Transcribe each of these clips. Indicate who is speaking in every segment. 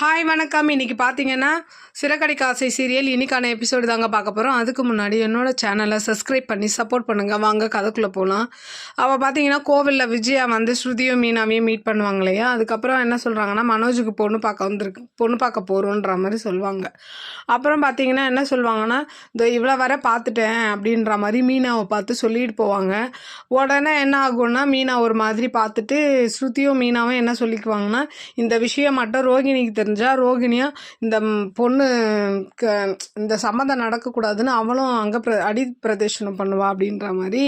Speaker 1: Hi வணக்கம். இன்றைக்கி பார்த்தீங்கன்னா சிறகடிக்க ஆசை சீரியல் இன்றைக்கான எபிசோடு தாங்க பார்க்க போகிறோம். அதுக்கு முன்னாடி என்னோடய சேனலை சப்ஸ்கிரைப் பண்ணி சப்போர்ட் பண்ணுங்கள். வாங்க கதைக்குள்ளே போகலாம். அவள் பார்த்தீங்கன்னா கோவிலில் விஜயா வந்து ஸ்ருதியும் மீனாவையும் மீட் பண்ணுவாங்க இல்லையா. அதுக்கப்புறம் என்ன சொல்கிறாங்கன்னா மனோஜுக்கு பொண்ணு பார்க்க போகிறோன்ற மாதிரி சொல்லுவாங்க. அப்புறம் பார்த்தீங்கன்னா என்ன சொல்லுவாங்கன்னா இந்த இவ்வளோ வர பார்த்துட்டேன் அப்படின்ற மாதிரி மீனாவை பார்த்து சொல்லிட்டு போவாங்க. உடனே என்ன ஆகும்னா மீனா ஒரு மாதிரி பார்த்துட்டு ஸ்ருதியும் மீனாவும் என்ன சொல்லிக்குவாங்கன்னா இந்த விஷயம் மட்டும் ரோகிணிக்கு தெரிஞ்சால் ரோகிணியா இந்த பொண்ணு இந்த சம்மந்தம் நடக்கக்கூடாதுன்னு அவளும் அங்கே அடி பிரதேசனம் பண்ணுவா அப்படின்ற மாதிரி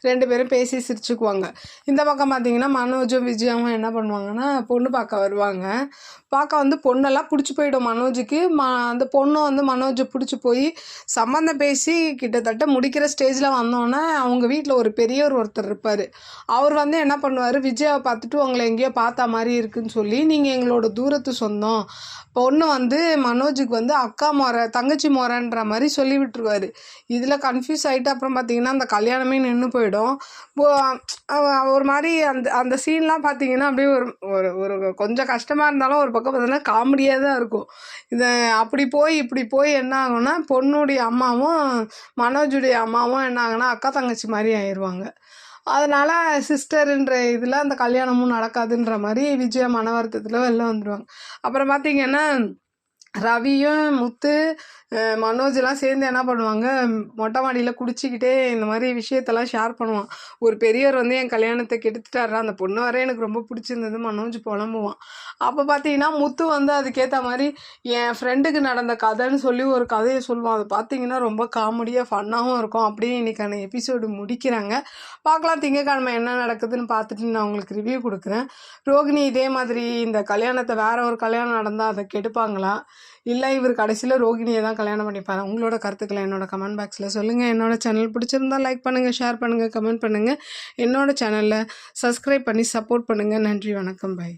Speaker 1: ரெண்டு பேரும் பேசி சிரிச்சுக்குவாங்க. இந்த பக்கம் பார்த்தீங்கன்னா மனோஜும் விஜயாவும் என்ன பண்ணுவாங்கன்னா பொண்ணு பார்க்க வருவாங்க. பார்க்க வந்து பொண்ணெல்லாம் பிடிச்சி போயிடும் மனோஜுக்கு. அந்த பொண்ணும் வந்து மனோஜை பிடிச்சி போய் சம்மந்தம் பேசி கிட்டத்தட்ட முடிக்கிற ஸ்டேஜில் வந்தோன்னே அவங்க வீட்டில் ஒரு பெரியவர் ஒருத்தர் இருப்பார். அவர் வந்து என்ன பண்ணுவார், விஜயாவை பார்த்துட்டு உங்களை எங்கேயோ பார்த்தா மாதிரி இருக்குன்னு சொல்லி நீங்கள் எங்களோட தூரத்து சொந்தம், பொண்ணு வந்து மனோஜுக்கு வந்து அக்கா முறை தங்கச்சி முறைன்ற மாதிரி சொல்லி விட்டுருவார். இதில் கன்ஃபியூஸ் ஆகிட்டு அப்புறம் பார்த்திங்கன்னா அந்த கல்யாணமே நின்று போயிடும். ஒரு மாதிரி அந்த சீன்லாம் பார்த்திங்கன்னா அப்படியே ஒரு கொஞ்சம் கஷ்டமாக இருந்தாலும் ஒரு பக்கம் பார்த்தீங்கன்னா காமெடியாக தான் இருக்கும். இதை அப்படி போய் இப்படி போய் என்ன ஆகும்னா பொண்ணுடைய அம்மாவும் மனோஜுடைய அம்மாவும் என்ன ஆகுனா அக்கா தங்கச்சி மாதிரி ஆயிடுவாங்க. அதனால் சிஸ்டருன்ற இதில் அந்த கல்யாணமும் நடக்காதுன்ற மாதிரி விஜயா மன வருத்தத்தில் வெளில வந்துடுவாங்க. அப்புறம் பார்த்திங்கன்னா ரவியும் முத்து மனோஜெலாம் சேர்ந்து என்ன பண்ணுவாங்க, மொட்டை மாடியில் குடிச்சிக்கிட்டே இந்த மாதிரி விஷயத்தெல்லாம் ஷேர் பண்ணுவான். ஒரு பெரியவர் வந்து என் கல்யாணத்தை கெடுத்துட்டாரா, அந்த பொண்ணு வர எனக்கு ரொம்ப பிடிச்சிருந்தது மனோஜ் புலம்புவான். அப்போ பார்த்தீங்கன்னா முத்து வந்து அதுக்கேற்ற மாதிரி என் ஃப்ரெண்டுக்கு நடந்த கதைன்னு சொல்லி ஒரு கதையை சொல்லுவான். அது பார்த்தீங்கன்னா ரொம்ப காமெடியாக ஃபன்னாகவும் இருக்கும். அப்படியே இன்றைக்கான எபிசோடு முடிக்கிறாங்க. பார்க்கலாம் திங்கக்கிழமை என்ன நடக்குதுன்னு பார்த்துட்டு நான் உங்களுக்கு ரிவ்யூ கொடுக்குறேன். ரோகிணி இதே மாதிரி இந்த கல்யாணத்தை வேற ஒரு கல்யாணம் நடந்தால் அதை கெடுப்பாங்களா, இல்லை இவர் கடைசியில் ரோகிணியை தான் கல்யாணம் பண்ணிப்பாரு? உங்களோட கருத்துக்களை என்னோட கமெண்ட் பாக்ஸில் சொல்லுங்கள். என்னோட சேனல் பிடிச்சிருந்தா லைக் பண்ணுங்கள், ஷேர் பண்ணுங்கள், கமெண்ட் பண்ணுங்கள். என்னோட சேனலில் சப்ஸ்கிரைப் பண்ணி சப்போர்ட் பண்ணுங்கள். நன்றி, வணக்கம், பை.